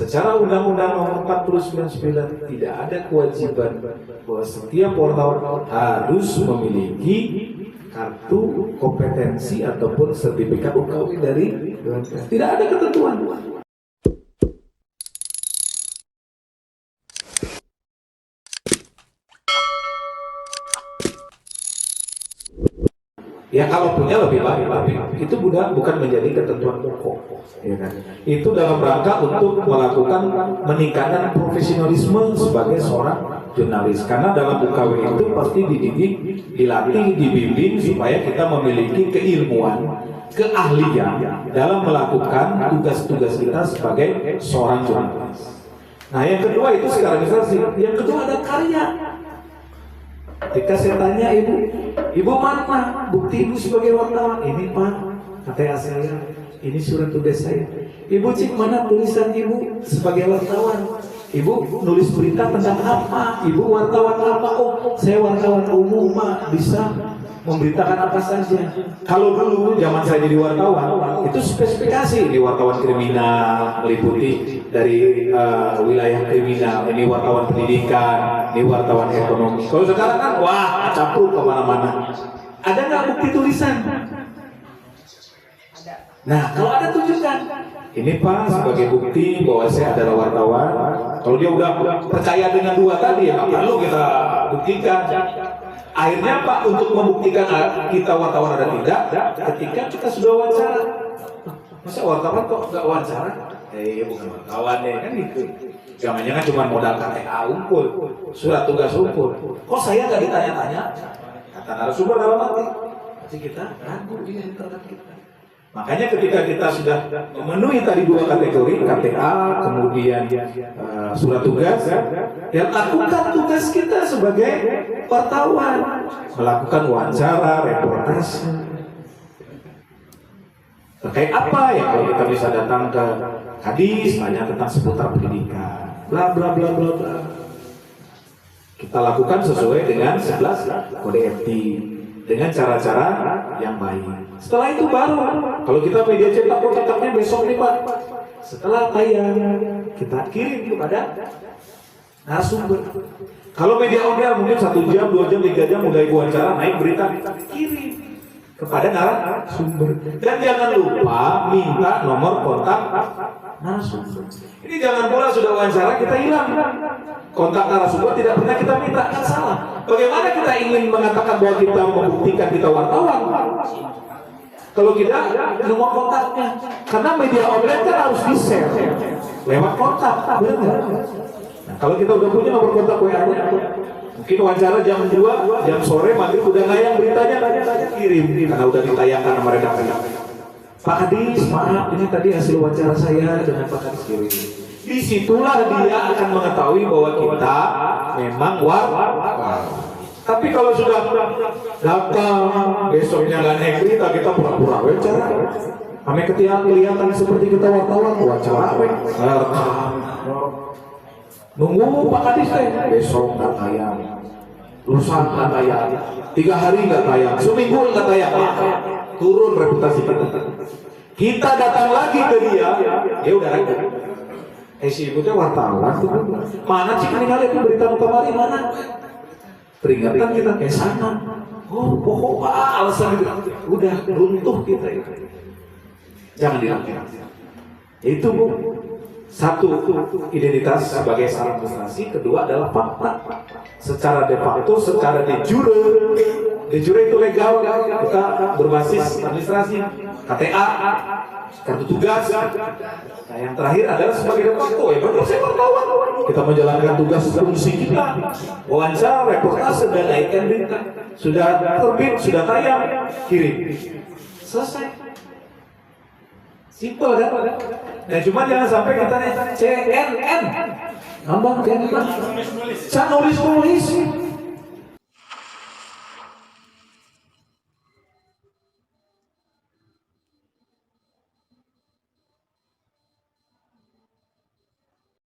Secara Undang-Undang Nomor 49 tidak ada kewajiban bahwa setiap wartawan harus memiliki kartu kompetensi ataupun sertifikat UKW dari Dewan Pers. Tidak ada ketentuan. Ya kalau punya lebih baik, tapi itu bukan menjadi ketentuan pokok, ya kan? Itu dalam rangka untuk melakukan meningkatkan profesionalisme sebagai seorang jurnalis. Karena dalam UKW itu pasti dididik, dilatih, dibimbing supaya kita memiliki keilmuan, keahlian dalam melakukan tugas-tugas kita sebagai seorang jurnalis. Nah, yang kedua itu secara administrasi, yang kedua ada karya. Ketika saya tanya ibu mana bukti ibu sebagai wartawan? Ini Pak, KTA saya, ini surat tugas saya. Ibu cik mana tulisan ibu sebagai wartawan? Ibu nulis berita tentang apa? Ibu wartawan apa? Oh, saya wartawan umum Pak, bisa memberitakan apa saja. Kalau dulu zaman saya jadi wartawan, itu spesifikasi, ini wartawan kriminal, meliputi dari wilayah kriminal, ini wartawan pendidikan, ini wartawan ekonomi. Kalau sekarang kan, wah, campur kemana-mana. Ada nggak bukti tulisan? Nah, kalau ada tunjukkan. Ini Pak sebagai bukti bahwa saya adalah wartawan. Kalau dia udah percaya dengan dua tadi, ya perlu kita buktikan. Akhirnya Pak, untuk membuktikan kita wartawan ada tidak, ketika kita sudah wawancara. Masa wartawan kok nggak wawancara? Bukan wartawan ya, kan gitu. Jangan-jangan cuma modal KTA umpul, surat tugas umpul. Kok saya nggak ditanya-tanya? Kata narasumber dalam hati. Berarti kita ragu dia terhadap kita. Makanya ketika kita sudah memenuhi tadi dua kategori, KTA, kemudian surat tugas, ya lakukan tugas kita sebagai wartawan, melakukan wawancara, reportase. Terkait apa ya, kalau kita bisa datang ke Kadis, tanya tentang seputar pendidikan, bla bla bla bla bla. Kita lakukan sesuai dengan 11 kode etik, dengan cara-cara yang baik. Setelah itu baru, kalau kita media cetak, cetaknya besok nih Pak. Setelah tayang, kita kirim kepada narasumber. Kalau media online mungkin 1 jam, 2 jam, 3 jam mulai wawancara, naik berita, kirim kepada narasumber. Dan jangan lupa minta nomor kontak narasumber. Ini jangan pula sudah wawancara kita hilang kontak narasumber, tidak pernah kita minta, kan salah. Bagaimana kita ingin mengatakan bahwa kita membuktikan kita wartawan kalau kita nomor kontaknya? Karena media online kan harus di-share lewat kontak, benar. Nah, kalau kita udah punya nomor kontak WA-nya, mungkin wawancara jam 2, jam sore, maghrib udah ngayang beritanya, kirim karena udah ditayangkan sama redaksi. Pak Kadis, maaf, ini tadi hasil wawancara saya dengan Pak Kadis, kirim. Disitulah dia akan mengetahui bahwa kita memang wartawan. Tapi kalau sudah datang, besoknya nggak naik berita, kita pura-pura wawancara. Kami kelihatan seperti kita wartawan, wawancara. Nunggu Pak Kadis besok nggak tayang, lusa nggak tayang, 3 hari nggak tayang, seminggu nggak tayang, turun reputasi kita. Kita datang lagi ke dia, dia udah ragu. Si ibu teh wartawan tuh, mana sih meninggal itu berita kemarin mana? Peringatan kita ke sana. Oh, pokok alasan itu udah runtuh kita itu. Jangan dilakukan. Itu Bu. Satu, identitas sebagai sarana administrasi. Kedua adalah fakta. Secara de facto, secara de jure. De jure itu legal, kita berbasis administrasi. KTA, kartu tugas. Nah, yang terakhir adalah sebagai de facto. Ya betul, saya wartawan. Kita menjalankan tugas fungsi kita. Wawancara, reportase, dan naikkan berita. Sudah terbit, sudah tayang, kirim. Selesai. Simpel kan? Nah, cuma jangan sampai kita nih CNN. Nambah CNN. Saya nulis-nulis.